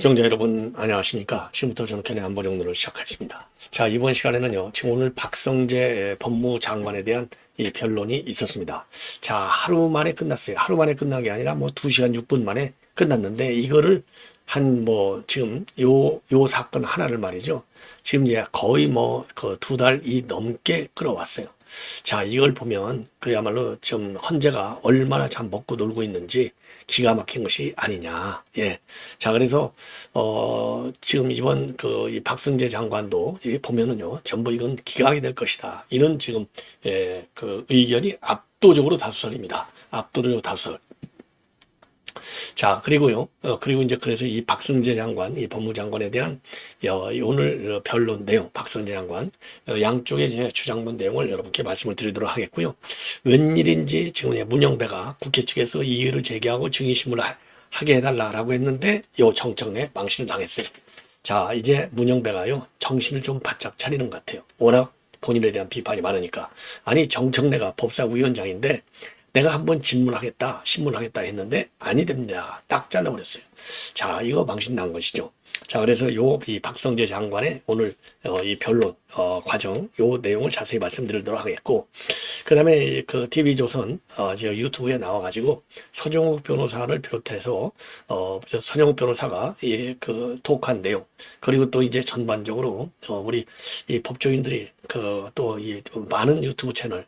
시청자 여러분 안녕하십니까. 지금부터 저는 견해 안보 정도를 시작하겠습니다. 자, 이번 시간에는요, 지금 오늘 박성재 법무장관에 대한 이 변론이 있었습니다. 자, 하루 만에 끝났어요. 하루 만에 끝난 게 아니라 뭐 2시간 6분 만에 끝났는데, 이거를 지금 요 사건 하나를 말이죠. 지금 이제 거의 그 2달이 넘게 끌어왔어요. 자, 이걸 보면 그야말로 좀 헌재가 얼마나 참 먹고 놀고 있는지 기가 막힌 것이 아니냐. 예. 자, 그래서 지금 이번 이 박성재 장관도 이 보면은요, 전부 이건 기각이 될 것이다. 이런 지금 그 의견이 압도적으로 다수설입니다. 압도적으로 다수설. 자, 그리고요, 그리고 이제 그래서 이 박성재 장관, 이 법무장관에 대한 오늘 변론 내용, 박성재 장관, 양쪽의 이제 주장문 내용을 여러분께 말씀을 드리도록 하겠고요. 웬일인지 지금 문영배가 국회 측에서 이의를 제기하고 증인신문을 하게 해달라고 했는데, 정청래 망신을 당했어요. 자, 이제 문영배가요, 정신을 좀 바짝 차리는 것 같아요. 워낙 본인에 대한 비판이 많으니까. 아니, 정청래가 법사위원장인데, 내가 한번 신문하겠다 했는데 아니 됩니다. 딱 잘라버렸어요. 자, 이거 망신 난 것이죠. 자, 그래서 이 박성재 장관의 오늘 이 변론 과정 요 내용을 자세히 말씀드리도록 하겠고, 그 다음에 그 TV조선 저 유튜브에 나와가지고 서정욱 변호사를 비롯해서 서정욱 변호사가 그 토크한 내용, 그리고 또 이제 전반적으로 우리 이 법조인들이 또 이 많은 유튜브 채널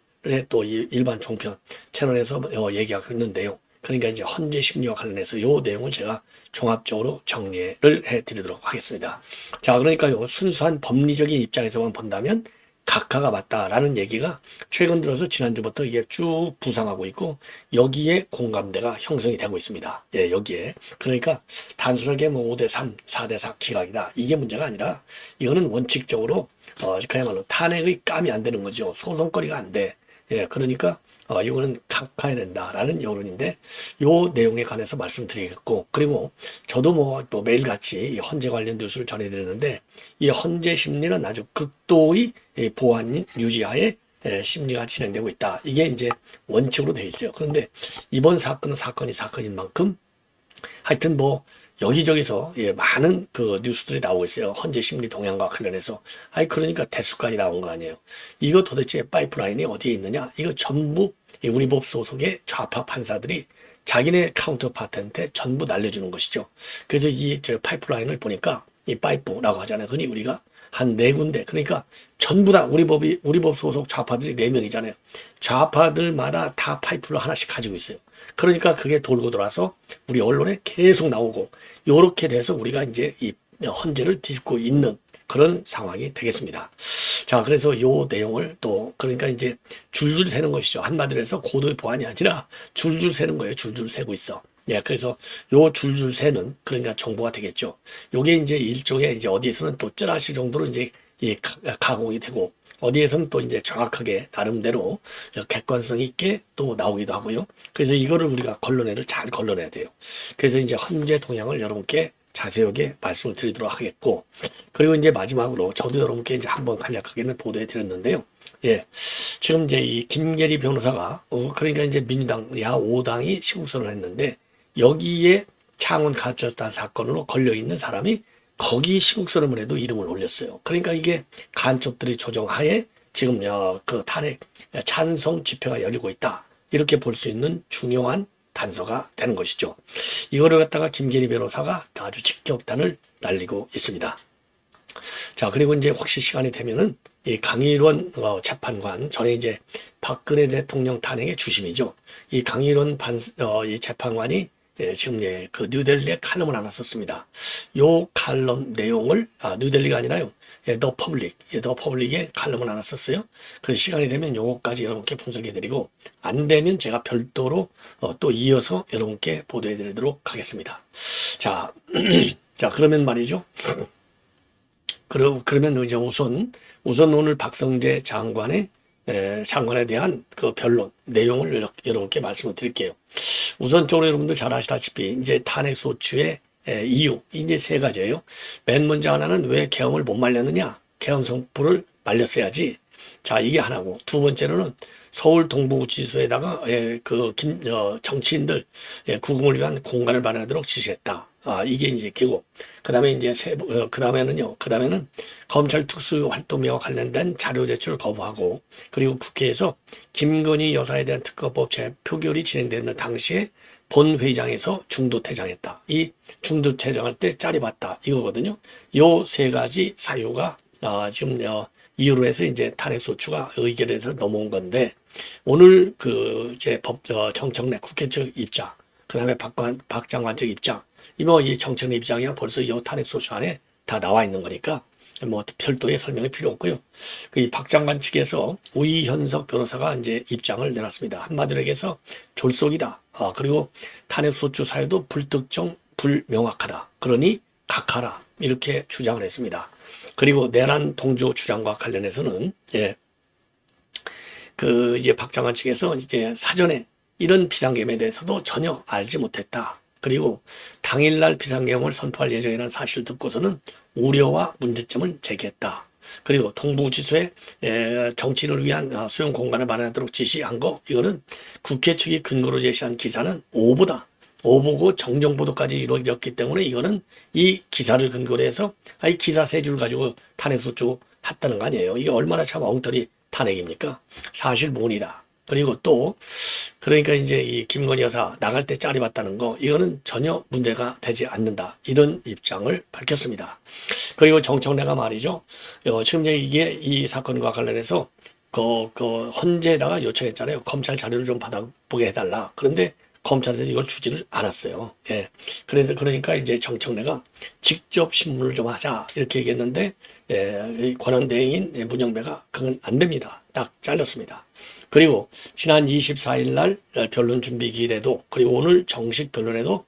또 이 일반 종편 채널에서 얘기하고 있는 내용, 그러니까 이제 헌재 심리와 관련해서 요 내용을 제가 종합적으로 정리를 해드리도록 하겠습니다. 자, 그러니까요, 순수한 법리적인 입장에서만 본다면 각하가 맞다라는 얘기가 최근 들어서 지난주부터 이게 쭉 부상하고 있고, 여기에 공감대가 형성이 되고 있습니다. 예, 여기에. 그러니까 단순하게 뭐 5대3, 4대4 기각이다, 이게 문제가 아니라 이거는 원칙적으로 그야말로 탄핵의 감이 안 되는 거죠. 소송거리가 안 돼. 예, 그러니까 이거는 각하해야 된다라는 여론인데, 요 내용에 관해서 말씀드리겠고, 그리고 저도 또 매일같이 이 헌재 관련 뉴스를 전해드리는데, 이 헌재 심리는 아주 극도의 보안 유지하에 심리가 진행되고 있다. 이게 이제 원칙으로 돼 있어요. 그런데 이번 사건은 사건인 만큼 하여튼 여기저기서 많은 그 뉴스들이 나오고 있어요. 헌재 심리 동향과 관련해서. 그러니까 대수까지 나온 거 아니에요. 이거 도대체 파이프라인이 어디에 있느냐? 이거 전부 우리 법 소속의 좌파 판사들이 자기네 카운터파트한테 전부 날려주는 것이죠. 그래서 저 파이프라인을 보니까 이 파이프라고 하잖아요. 그니 우리가 한 4군데. 그러니까 전부 다 우리 법 소속 좌파들이 4명이잖아요. 좌파들마다 다 파이프를 하나씩 가지고 있어요. 그러니까 그게 돌고 돌아서 우리 언론에 계속 나오고, 요렇게 돼서 우리가 이제 이 헌재를 뒤집고 있는 그런 상황이 되겠습니다. 자, 그래서 요 내용을 또, 그러니까 이제 줄줄 세는 것이죠. 한마디로 해서 고도의 보안이 아니라 줄줄 세는 거예요. 줄줄 세고 있어. 예, 그래서 요 줄줄 세는, 그러니까 정보가 되겠죠. 요게 이제 일종의 이제 어디에서는 또 쩌라시 정도로 이제 가공이 되고, 어디에서는 또 이제 정확하게 나름대로 객관성 있게 또 나오기도 하고요. 그래서 이거를 우리가 잘 걸러내야 돼요. 그래서 이제 헌재 동향을 여러분께 자세하게 말씀을 드리도록 하겠고, 그리고 이제 마지막으로 저도 여러분께 이제 한번 간략하게는 보도해 드렸는데요. 예. 지금 이제 이 김계리 변호사가, 그러니까 이제 민주당 야5당이 시국선을 했는데, 여기에 창원 가짜단 사건으로 걸려있는 사람이 거기 시국선언을 해도 이름을 올렸어요. 그러니까 이게 간첩들의 조정하에 지금 그 탄핵 찬성 집회가 열리고 있다, 이렇게 볼 수 있는 중요한 단서가 되는 것이죠. 이거를 갖다가 김계리 변호사가 아주 직격탄을 날리고 있습니다. 자, 그리고 이제 혹시 시간이 되면은 이 강일원 재판관, 전에 이제 박근혜 대통령 탄핵의 주심이죠. 이 강일원 이 재판관이 지금 그 뉴델리에 칼럼을 하나 썼습니다. 요 칼럼 내용을 뉴델리가 아니라요, 더 퍼블릭에 칼럼을 하나 썼어요. 그래서 시간이 되면 요거까지 여러분께 분석해드리고, 안 되면 제가 별도로 또 이어서 여러분께 보도해드리도록 하겠습니다. 자, 자, 그러면 말이죠. 그러면 이제 우선 오늘 박성재 장관에 대한 그 변론 내용을 여러분께 말씀을 드릴게요. 우선적으로 여러분들 잘 아시다시피 이제 탄핵 소추의 이유, 이제 3가지예요. 맨 먼저 하나는 왜 계엄을 못 말렸느냐? 계엄 선포를 말렸어야지. 자, 이게 하나고, 두 번째로는 서울 동부구치소에다가 정치인들 구금을 위한 공간을 마련하도록 지시했다. 이게 이제 기고. 그 다음에 이제 그 다음에는 검찰 특수 활동과 관련된 자료 제출을 거부하고, 그리고 국회에서 김건희 여사에 대한 특검법 표결이 진행되는 당시에 본회의장에서 중도퇴장했다. 이 중도퇴장할 때 짤이 봤다. 이거거든요. 요 세 가지 사유가 지금 이유로 해서 이제 탄핵소추가 의결해서 넘어온 건데, 오늘 이제 정청래 국회 측 입장, 그 다음에 박 장관 측 입장, 이 정청래 입장이야 벌써 이 탄핵소추 안에 다 나와 있는 거니까 뭐 별도의 설명이 필요 없고요. 이 박 장관 측에서 우이현석 변호사가 이제 입장을 내놨습니다. 한마디로 얘기해서 졸속이다. 그리고 탄핵소추 사유도 불특정, 불명확하다. 그러니 각하라. 이렇게 주장을 했습니다. 그리고 내란 동조 주장과 관련해서는 이제 박 장관 측에서 이제 사전에 이런 비상계엄에 대해서도 전혀 알지 못했다. 그리고 당일날 비상계엄을 선포할 예정이라는 사실을 듣고서는 우려와 문제점을 제기했다. 그리고 동부지소에 정치인을 위한 수용 공간을 마련하도록 지시한 거, 이거는 국회 측이 근거로 제시한 기사는 오보다. 오보고 정정보도까지 이루어졌기 때문에 이거는 이 기사를 근거로 해서 이 기사 세 줄 가지고 탄핵소추 했다는 거 아니에요. 이게 얼마나 참 엉터리 탄핵입니까? 사실 무근이다. 그리고 또 그러니까 이제 이 김건희 여사 나갈 때 짤이 봤다는 거, 이거는 전혀 문제가 되지 않는다. 이런 입장을 밝혔습니다. 그리고 정청래가 말이죠. 지금 이제 이게 이 사건과 관련해서 헌재에다가 요청했잖아요. 검찰 자료를 좀 받아보게 해달라. 그런데 검찰에서 이걸 주지를 않았어요. 그러니까 이제 정청래가 직접 신문을 좀 하자 이렇게 얘기했는데, 이 권한대행인 문영배가 그건 안 됩니다. 딱 잘렸습니다. 그리고 지난 24일 날 변론 준비 기일에도, 그리고 오늘 정식 변론에도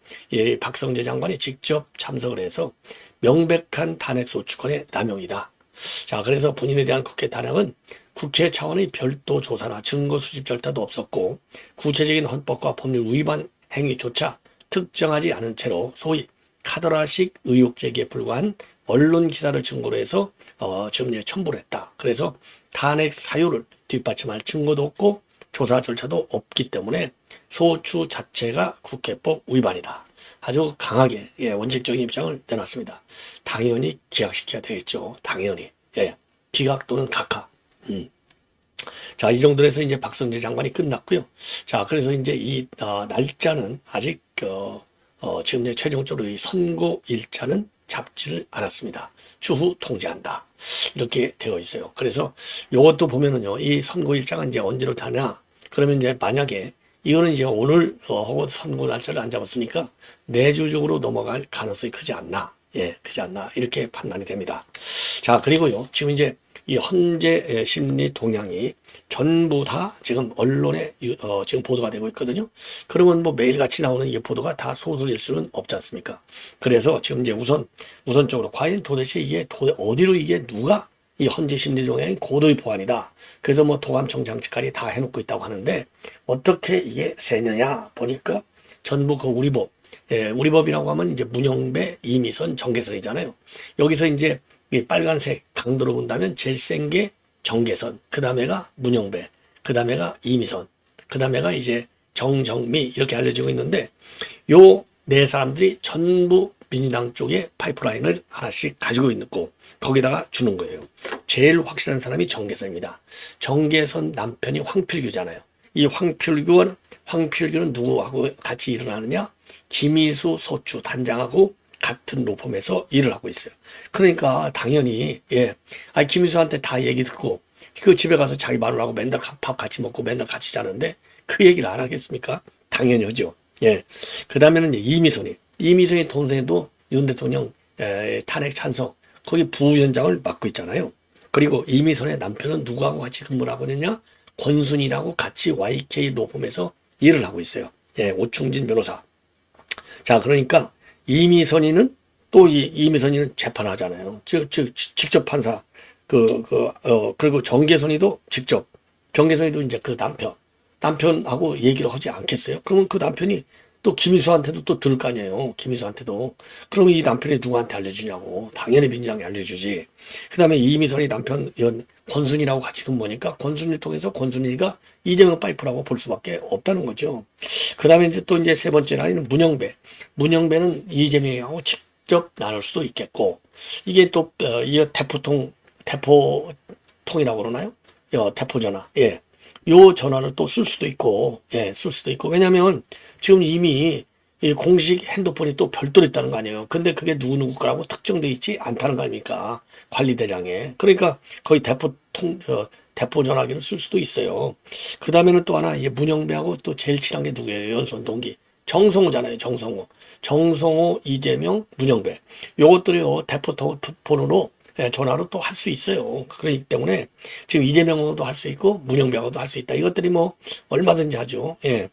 박성재 장관이 직접 참석을 해서 명백한 탄핵소추권의 남용이다. 자, 그래서 본인에 대한 국회 탄핵은 국회 차원의 별도 조사나 증거 수집 절차도 없었고, 구체적인 헌법과 법률 위반 행위조차 특정하지 않은 채로 소위 카더라식 의혹 제기에 불과한 언론 기사를 증거로 해서 지금 첨부를 했다. 그래서 탄핵 사유를 뒷받침할 증거도 없고 조사 절차도 없기 때문에 소추 자체가 국회법 위반이다. 아주 강하게 원칙적인 입장을 내놨습니다. 당연히 기각시켜야 되겠죠. 당연히. 기각 또는 각하. 자, 이 정도로 해서 이제 박성재 장관이 끝났고요. 자, 그래서 이제 이 날짜는 아직 지금 이제 최종적으로 이 선고 일자는 잡지를 않았습니다. 추후 통지한다. 이렇게 되어 있어요. 그래서 이것도 보면은요, 이 선고 일자가 이제 언제로 타냐? 그러면 이제 만약에 이거는 이제 오늘 하고 선고 날짜를 안 잡았으니까 내주적으로 넘어갈 가능성이 크지 않나? 크지 않나? 이렇게 판단이 됩니다. 자, 그리고요, 지금 이제 이 헌재 심리 동향이 전부 다 지금 언론에 지금 보도가 되고 있거든요. 그러면 뭐 매일같이 나오는 이 보도가 다 소설일 수는 없지 않습니까? 그래서 지금 이제 우선적으로 과연 도대체 이게 어디로 이게 누가 이 헌재 심리 동향이 고도의 보안이다. 그래서 뭐 도감청 장치까지 다 해놓고 있다고 하는데 어떻게 이게 새느냐 보니까 전부 그 우리법, 우리법이라고 하면 이제 문영배, 이미선, 정계선이잖아요. 여기서 이제 이 빨간색 강도로 본다면 제일 센 게 정계선, 그 다음에가 문영배, 그 다음에가 이미선, 그 다음에가 이제 정정미 이렇게 알려지고 있는데, 요 네 사람들이 전부 민주당 쪽에 파이프라인을 하나씩 가지고 있고 거기다가 주는 거예요. 제일 확실한 사람이 정계선입니다. 정계선 남편이 황필규잖아요. 이 황필규는 누구하고 같이 일을 하느냐? 김희수 소추 단장하고 같은 로펌에서 일을 하고 있어요. 그러니까 당연히 김희수한테 다 얘기 듣고 그 집에 가서 자기 마누라하고 맨날 밥 같이 먹고 맨날 같이 자는데 그 얘기를 안 하겠습니까? 당연히 하죠. 그 다음에는 이미선이 동생도 윤 대통령 탄핵 찬성 거기 부위원장을 맡고 있잖아요. 그리고 이미선의 남편은 누구하고 같이 근무를 하고 있느냐? 권순이라고 같이 YK 로펌에서 일을 하고 있어요. 오충진 변호사. 자, 그러니까 이미선이는 이미선이는 재판하잖아요. 직접 판사. 그리고 정계선이도 정계선이도 이제 그 남편하고 얘기를 하지 않겠어요? 그러면 그 남편이 또 김희수한테도 또 들을 거 아니에요. 김희수한테도. 그럼 이 남편이 누구한테 알려주냐고. 당연히 민주당이 알려주지. 그 다음에 이미선이 남편 권순일하고 같이 근무하니까 권순일 통해서 권순일가 이재명 파이프라고 볼 수밖에 없다는 거죠. 그 다음에 이제 또 이제 세 번째 라인은 문영배. 문영배는 이재명하고 직접 나눌 수도 있겠고, 이게 또, 이 대포통이라고 그러나요? 대포전화. 예. 요 전화를 또 쓸 수도 있고, 예, 쓸 수도 있고. 왜냐면 지금 이미 이 공식 핸드폰이 또 별도로 있다는 거 아니에요. 근데 그게 누구 거라고 특정돼 있지 않다는 거 아닙니까? 관리대장에. 그러니까 거의 대포 전화기를 쓸 수도 있어요. 그 다음에는 또 하나, 이 문영배하고 또 제일 친한 게 누구예요? 연수원 동기. 정성호잖아요. 정성호. 정성호, 이재명, 문영배. 요것들이요, 대포폰으로 전화로 또 할 수 있어요. 그렇기 때문에 지금 이재명하고도 할 수 있고 문영배하고도 할 수 있다. 이것들이 뭐 얼마든지 하죠. 예.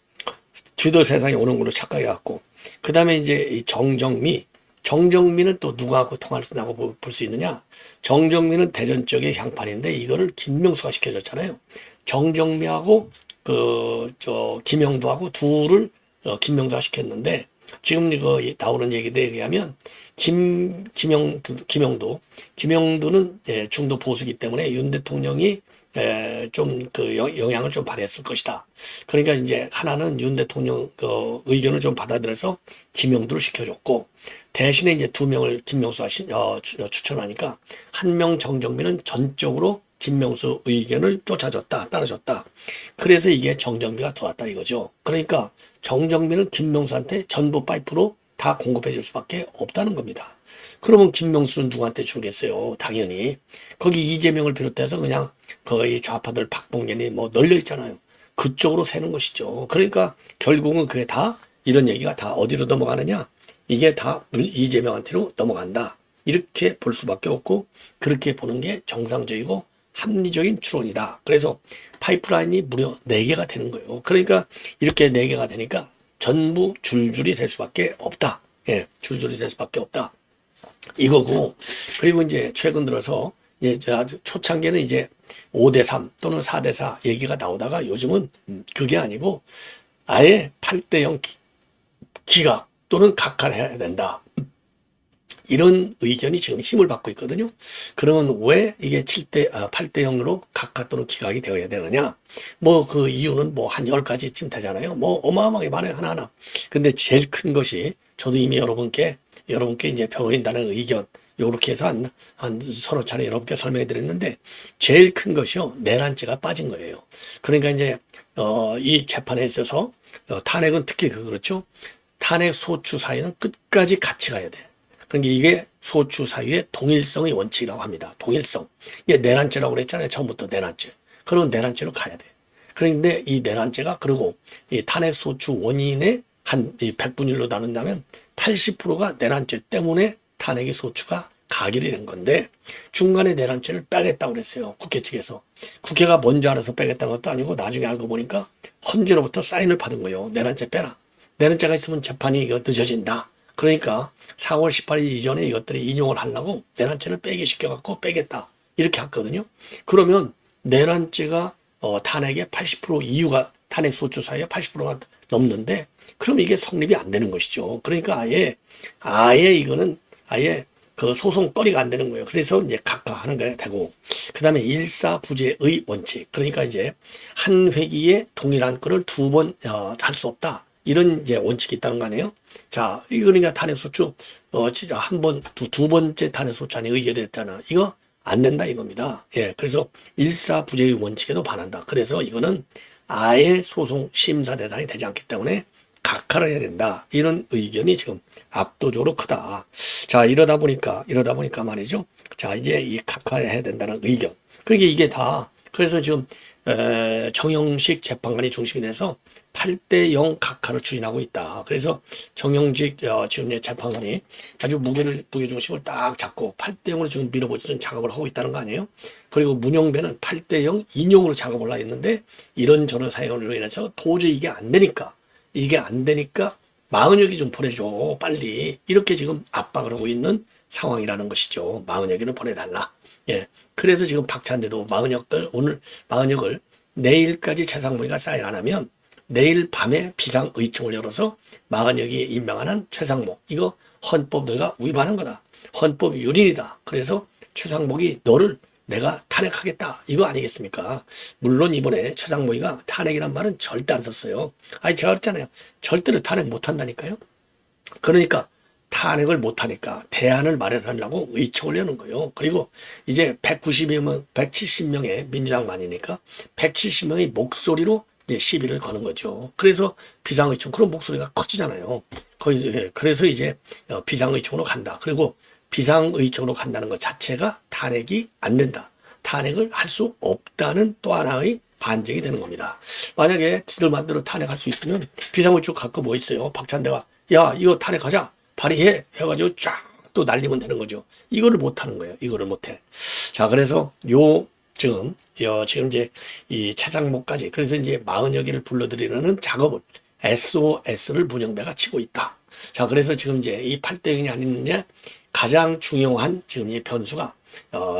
뒤도 세상에 오는 걸로 착각해갖고. 그 다음에 이제 이 정정미는 또 누구하고 통화를 쓴다고 볼 수 있느냐? 정정미는 대전 쪽의 향판인데 이거를 김명수가 시켜줬잖아요. 정정미하고 김영두하고 둘을 김명수가 시켰는데, 지금 이거 나오는 얘기에 의하면 김영두는 중도 보수기 때문에 윤 대통령이 좀 그 영향을 좀 발휘했을 것이다. 그러니까 이제 하나는 윤 대통령 의견을 좀 받아들여서 김영두를 시켜줬고, 대신에 이제 두 명을 김명수가 추천하니까 한 명 정정민은 전적으로 김명수 의견을 따라줬다. 그래서 이게 정정비가 들어왔다 이거죠. 그러니까 정정비는 김명수한테 전부 파이프로 다 공급해 줄 수밖에 없다는 겁니다. 그러면 김명수는 누구한테 주겠어요? 당연히 거기 이재명을 비롯해서 그냥 거의 좌파들 박봉계니 뭐 널려 있잖아요. 그쪽으로 새는 것이죠. 그러니까 결국은 그게 다 이런 얘기가 다 어디로 넘어가느냐? 이게 다 이재명한테로 넘어간다. 이렇게 볼 수밖에 없고, 그렇게 보는 게 정상적이고 합리적인 추론이다. 그래서 파이프라인이 무려 4개가 되는 거예요. 그러니까 이렇게 4개가 되니까 전부 줄줄이 될 수밖에 없다. 예, 줄줄이 될 수밖에 없다. 이거고, 그리고 이제 최근 들어서 이제 아주 초창기에는 이제 5대3 또는 4대4 얘기가 나오다가 요즘은 그게 아니고 아예 8대0 기각 또는 각하를 해야 된다. 이런 의견이 지금 힘을 받고 있거든요. 그러면 왜 이게 8대0으로 각하 또는 기각이 되어야 되느냐? 뭐 그 이유는 뭐 한 10가지쯤 되잖아요. 뭐 어마어마하게 많아요. 하나하나. 근데 제일 큰 것이, 저도 이미 여러분께 이제 변호인단의 의견, 요렇게 해서 한 서너 차례 여러분께 설명해 드렸는데, 제일 큰 것이요, 내란죄가 빠진 거예요. 그러니까 이제, 이 재판에 있어서, 탄핵은 특히 그렇죠. 탄핵 소추 사유는 끝까지 같이 가야 돼. 그러니까 이게 소추 사유의 동일성의 원칙이라고 합니다. 동일성. 이게 내란죄라고 그랬잖아요. 처음부터 내란죄. 그런 내란죄로 가야 돼. 그런데 이 내란죄가, 그리고 이 탄핵 소추 원인의 한 100분율로 나눈다면 80%가 내란죄 때문에 탄핵의 소추가 가결이 된 건데, 중간에 내란죄를 빼겠다고 그랬어요. 국회 측에서. 국회가 먼저 알아서 빼겠다는 것도 아니고 나중에 알고 보니까 헌재로부터 사인을 받은 거예요. 내란죄 빼라. 내란죄가 있으면 재판이 이거 늦어진다. 그러니까 4월 18일 이전에 이것들이 인용을 하려고 내란죄를 빼게 시켜갖고 빼겠다. 이렇게 했거든요. 그러면 내란죄가 탄핵의 80% 이유가 탄핵 소추 사유의 80%가 넘는데, 그럼 이게 성립이 안 되는 것이죠. 그러니까 아예 이거는 아예 그 소송거리가 안 되는 거예요. 그래서 이제 각하하는 게 되고, 그 다음에 일사부재의 원칙. 그러니까 이제 한 회기에 동일한 건을 2번 할 수 없다. 이런 이제 원칙이 있다는 거 아니에요? 자, 이거는 탄핵소추, 진짜 두 번째 탄핵소추안이 의결됐잖아. 이거 안 된다 이겁니다. 예, 그래서 일사부재의 원칙에도 반한다. 그래서 이거는 아예 소송 심사 대상이 되지 않기 때문에 각하를 해야 된다. 이런 의견이 지금 압도적으로 크다. 자, 이러다 보니까 말이죠. 자, 이제 이 각하해야 된다는 의견. 그러니까 이게 다, 그래서 지금 정영식 재판관이 중심이 돼서 8대0 각하를 추진하고 있다. 그래서 정영식 지금 재판관이 아주 무게중심을 딱 잡고 8대0으로 지금 밀어보자는 작업을 하고 있다는 거 아니에요? 그리고 문영배는 8대0 인용으로 작업을 하고 있는데, 이런 전화 사연으로 인해서 도저히 이게 안 되니까 마흔여기 좀 보내줘 빨리, 이렇게 지금 압박을 하고 있는 상황이라는 것이죠. 마흔여기는 보내달라. 예, 그래서 지금 박찬대도 오늘 마흔역을 내일까지 최상무이가 사인 안 하면 내일 밤에 비상의총을 열어서 마흔여기에 임명한 최상목, 이거 헌법 너희가 위반한 거다. 헌법 유린이다. 그래서 최상목이 너를 내가 탄핵하겠다. 이거 아니겠습니까? 물론 이번에 최상목이가 탄핵이란 말은 절대 안 썼어요. 아니, 제가 그랬잖아요. 절대로 탄핵 못 한다니까요. 그러니까 탄핵을 못하니까 대안을 마련하려고 의총을 여는 거예요. 그리고 이제 190명, 170명의 민주당만이니까 170명의 목소리로 이제 시비를 거는 거죠. 그래서 비상의총, 그런 목소리가 커지잖아요. 그래서 이제 비상의총으로 간다. 그리고 비상의총으로 간다는 것 자체가 탄핵이 안 된다. 탄핵을 할 수 없다는 또 하나의 반증이 되는 겁니다. 만약에 지들 마음대로 탄핵할 수 있으면 비상의총 갖고 뭐 있어요? 박찬대가 야 이거 탄핵하자 발의해 해가지고 쫙 또 날리면 되는 거죠. 이거를 못 하는 거예요. 이거를 못 해. 자, 그래서 지금 이제 이 최상목까지 그래서 이제 40여 개를 불러들이려는 작업을 SOS를 문영배가 치고 있다. 자, 그래서 지금 이제 이 8대0이 아니느냐 가장 중요한 지금 이 변수가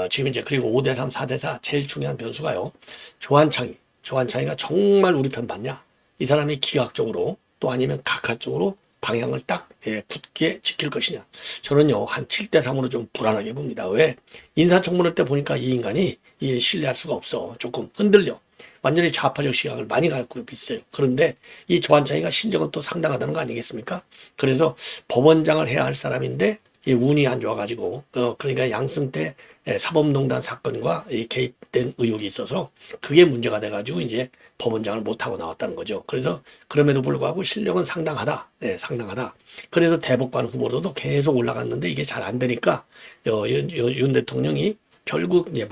지금 이제 그리고 5대3, 4대4 제일 중요한 변수가요. 조한창이가 정말 우리 편 봤냐? 이 사람이 기각적으로 또 아니면 각하적으로 방향을 딱 굳게 지킬 것이냐. 저는요 한 7대3으로 좀 불안하게 봅니다. 왜? 인사청문회 때 보니까 이 인간이 신뢰할 수가 없어. 조금 흔들려. 완전히 좌파적 시각을 많이 갖고 있어요. 그런데 이 조한창이가 신정은 또 상당하다는 거 아니겠습니까? 그래서 법원장을 해야 할 사람인데 운이 안 좋아가지고 그러니까 양승태 사법농단 사건과 개입된 의혹이 있어서 그게 문제가 돼가지고 이제 법원장을 못하고 나왔다는 거죠. 그래서 그럼에도 불구하고 실력은 상당하다. 상당하다. 그래서 대법관 후보로도 계속 올라갔는데 이게 잘 안 되니까 윤 대통령이 결국 이제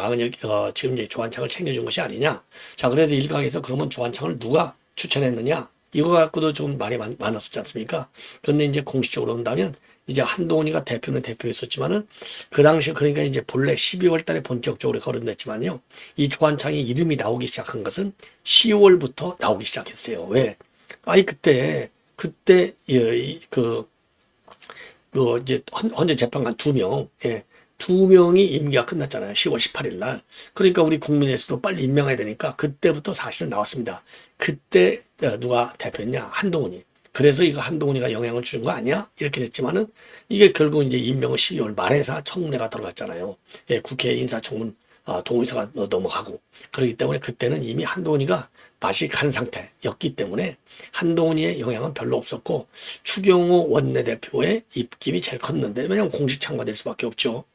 지금 이제 조한창을 챙겨준 것이 아니냐. 자, 그래서 일각에서 그러면 조한창을 누가 추천했느냐. 이거 갖고도 좀 말이 많았었지 않습니까? 그런데 이제 공식적으로 본다면 이제 한동훈이가 대표는 대표였었지만은 그 당시 그러니까 이제 본래 12월 달에 본격적으로 거론됐지만요. 이 조한창이 이름이 나오기 시작한 것은 10월부터 나오기 시작했어요. 왜? 아니 그때 이제 헌재 재판관 2명, 두 명이 임기가 끝났잖아요. 10월 18일 날. 그러니까 우리 국민의수도 빨리 임명해야 되니까 그때부터 사실은 나왔습니다. 그때 누가 대표였냐? 한동훈이. 그래서 이거 한동훈이가 영향을 주는 거 아니야? 이렇게 됐지만은 이게 결국 이제 임명은 12월 말에서 청문회가 들어갔잖아요. 국회 인사청문 동의서가 넘어가고 그렇기 때문에 그때는 이미 한동훈이가 맛이 간 상태였기 때문에 한동훈이의 영향은 별로 없었고 추경호 원내대표의 입김이 제일 컸는데 왜냐하면 공식 참가될 수밖에 없죠.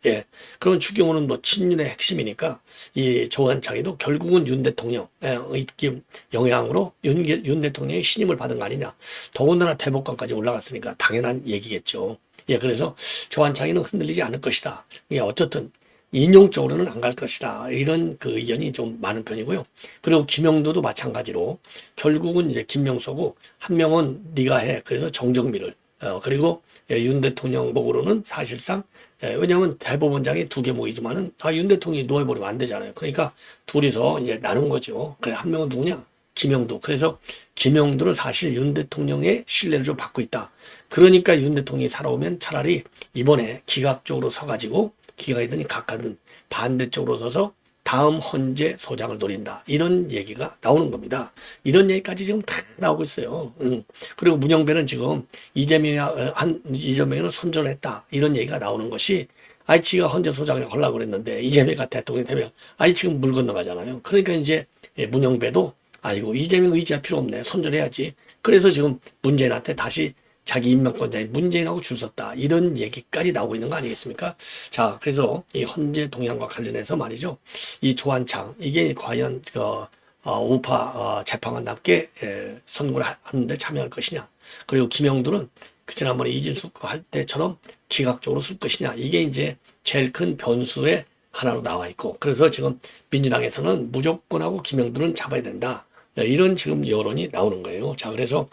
그러면 추경호는 뭐 친윤의 핵심이니까 이 조한창이도 결국은 윤 대통령 입김 영향으로 윤 대통령의 신임을 받은 거 아니냐. 더군다나 대법관까지 올라갔으니까 당연한 얘기겠죠. 그래서 조한창이는 흔들리지 않을 것이다. 어쨌든 인용적으로는 안 갈 것이다. 이런 그 의견이 좀 많은 편이고요. 그리고 김영도도 마찬가지로 결국은 이제 김명수고 한 명은 네가 해. 그래서 정정미를 그리고 윤 대통령 목으로는 사실상 왜냐하면 대법원장이 2개 목이지만은 윤 대통령이 놓여버리면 안 되잖아요. 그러니까 둘이서 이제 나눈 거죠. 그래 한 명은 누구냐? 김영도. 그래서 김영도를 사실 윤 대통령의 신뢰를 좀 받고 있다. 그러니까 윤 대통령이 살아오면 차라리 이번에 기각적으로 서가지고 기각이든 각하든 반대쪽으로 서서 다음 헌재 소장을 노린다. 이런 얘기가 나오는 겁니다. 이런 얘기까지 지금 다 나오고 있어요. 그리고 문영배는 지금 이재명을 손절했다. 이런 얘기가 나오는 것이 지가 헌재 소장을 하려고 그랬는데 이재명가 대통령이 되면 지금 물 건너가잖아요. 그러니까 이제 문영배도 아이고 이재명 의지할 필요 없네. 손절해야지. 그래서 지금 문재인한테 다시 자기 임명권자인 문재인하고 줄 섰다. 이런 얘기까지 나오고 있는 거 아니겠습니까? 자, 그래서 이 헌재 동향과 관련해서 말이죠. 이 조한창, 이게 과연 우파 재판관답게 선고를 하는데 참여할 것이냐. 그리고 김영도는 지난번에 이진숙 할 때처럼 기각적으로 쓸 것이냐. 이게 이제 제일 큰 변수의 하나로 나와 있고. 그래서 지금 민주당에서는 무조건하고 김영도는 잡아야 된다. 이런 지금 여론이 나오는 거예요. 자, 그래서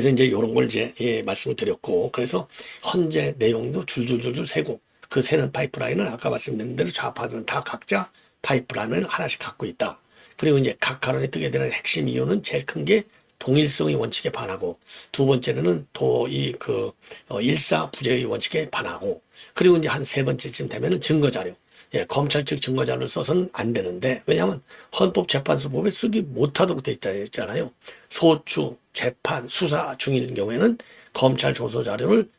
이제 이런 걸 이제 말씀을 드렸고, 그래서 헌재 내용도 줄줄줄줄 세고, 그 세는 파이프라인은 아까 말씀드린 대로 좌파들은 다 각자 파이프라인을 하나씩 갖고 있다. 그리고 이제 각하론이 뜨게 되는 핵심 이유는 제일 큰 게 동일성의 원칙에 반하고, 두 번째는 일사부재의 원칙에 반하고, 그리고 이제 한 세 번째쯤 되면은 증거자료. 검찰 측 증거자료를 써서는 안 되는데, 왜냐하면 헌법재판소법에 쓰기 못하도록 돼 있잖아요. 소추, 재판, 수사 중인 경우에는 검찰 조서 자료를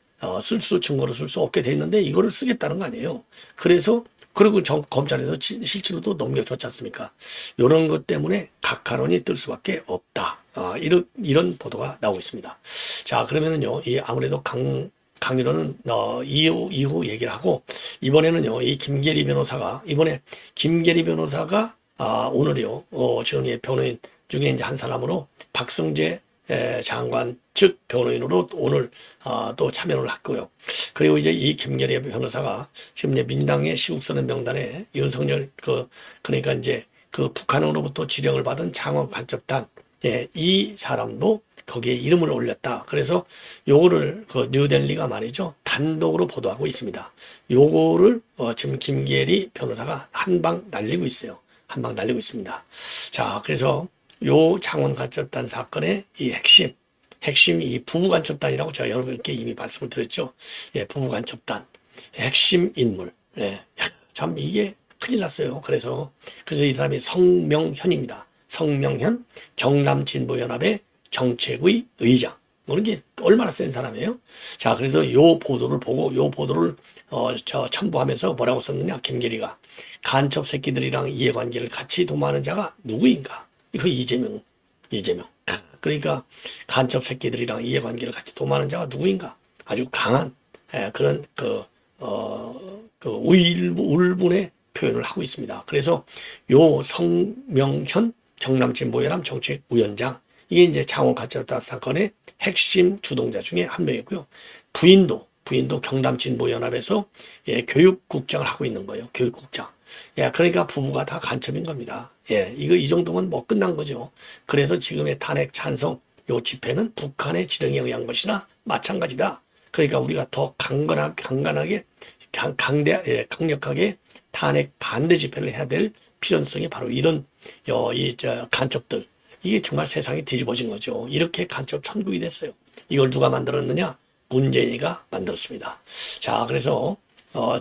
증거로 쓸 수 없게 돼 있는데 이거를 쓰겠다는 거 아니에요. 그래서 그리고 검찰에서 실제로도 넘겨줬지 않습니까? 이런 것 때문에 각하론이 뜰 수밖에 없다. 이런 보도가 나오고 있습니다. 자, 그러면은요, 아무래도 강의로는 이후 얘기를 하고, 이번에는요, 이 김계리 변호사가 오늘이요, 지금 변호인 중에 이제 한 사람으로 박성재 장관 측 변호인으로 오늘 또 참여를 했고요. 그리고 이제 이 김계리 변호사가 지금 이제 민당의 시국선언 명단에 윤석열 그러니까 이제 그 북한으로부터 지령을 받은 장원 간첩단 이 사람도 거기에 이름을 올렸다. 그래서 요거를 뉴델리가 말이죠, 단독으로 보도하고 있습니다. 요거를 지금 김계리 변호사가 한 방 날리고 있어요. 한 방 날리고 있습니다. 자, 그래서 요 장원 간첩단 사건의 이 핵심 이 부부 간첩단이라고 제가 여러분께 이미 말씀을 드렸죠. 부부 간첩단 핵심 인물. 참 이게 큰일 났어요. 그래서 이 사람이 성명현입니다. 성명현 경남진보연합의 정책의 의장. 그런 게 얼마나 센 사람이에요. 자, 그래서 요 보도를 보고 요 보도를 첨부하면서 뭐라고 썼느냐, 김계리가 간첩 새끼들이랑 이해관계를 같이 도모하는 자가 누구인가? 이거 이재명. 그러니까 간첩 새끼들이랑 이해관계를 같이 도모하는 자가 누구인가? 아주 강한 그런 울분의 표현을 하고 있습니다. 그래서 요 성명현 경남진보연합 정책위원장, 이게 이제 장원 간첩단 사건의 핵심 주동자 중에 한 명이고요. 부인도 경남진보연합에서 교육국장을 하고 있는 거예요. 교육국장. 그러니까 부부가 다 간첩인 겁니다. 이 정도면 뭐 끝난 거죠. 그래서 지금의 탄핵 찬성 요 집회는 북한의 지령에 의한 것이나 마찬가지다. 그러니까 우리가 더 강력하게 탄핵 반대 집회를 해야 될 필요성이 바로 이런 간첩들. 이게 정말 세상이 뒤집어진 거죠. 이렇게 간첩 천국이 됐어요. 이걸 누가 만들었느냐? 문재인이가 만들었습니다. 자, 그래서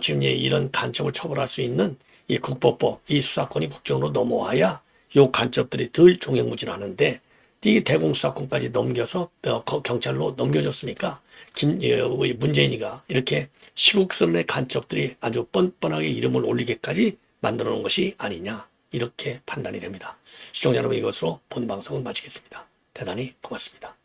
지금 이런 간첩을 처벌할 수 있는 이 국법법, 이 수사권이 국정으로 넘어와야 요 간첩들이 덜 종횡무진하는데, 이 대공수사권까지 넘겨서 경찰로 넘겨줬으니까 문재인이가 이렇게 시국선언의 간첩들이 아주 뻔뻔하게 이름을 올리게까지 만들어 놓은 것이 아니냐, 이렇게 판단이 됩니다. 시청자 여러분, 이것으로 본 방송은 마치겠습니다. 대단히 고맙습니다.